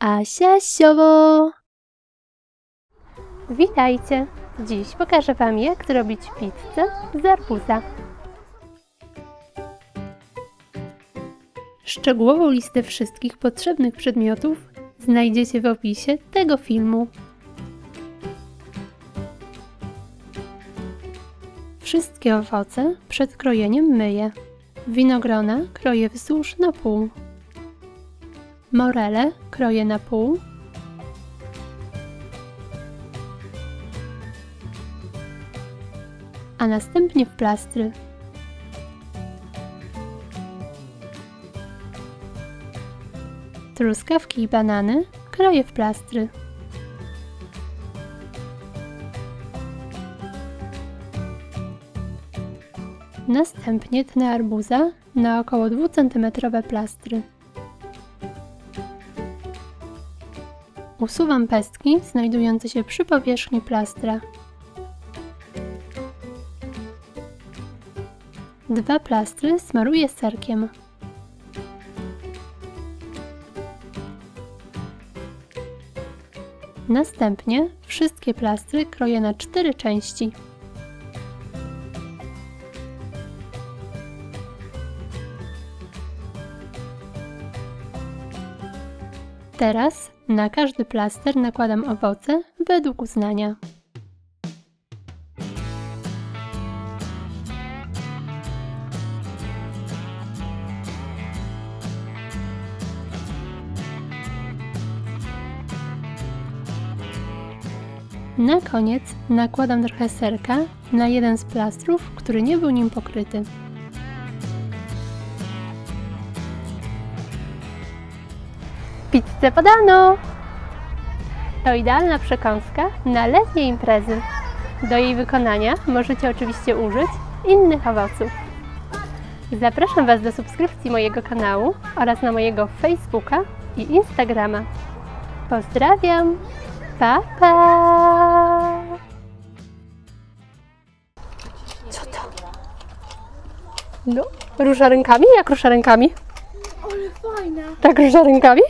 Asia Siowo! Witajcie! Dziś pokażę Wam, jak zrobić pizzę z arbuza. Szczegółową listę wszystkich potrzebnych przedmiotów znajdziecie w opisie tego filmu. Wszystkie owoce przed krojeniem myję. Winogrona kroję wzdłuż na pół. Morele kroję na pół. A następnie w plastry. Truskawki i banany kroję w plastry. Następnie tnę arbuza na około 2 cm plastry. Usuwam pestki znajdujące się przy powierzchni plastra. 2 plastry smaruję serkiem. Następnie wszystkie plastry kroję na 4 części. Teraz na każdy plaster nakładam owoce według uznania. Na koniec nakładam trochę serka na jeden z plastrów, który nie był nim pokryty. Pizzę podano! To idealna przekąska na letnie imprezy. Do jej wykonania możecie oczywiście użyć innych owoców. Zapraszam Was do subskrypcji mojego kanału oraz na mojego Facebooka i Instagrama. Pozdrawiam! Pa, pa! Co to? No, rusza rękami? Jak rusza rękami? Ale fajna! Tak rusza rękami?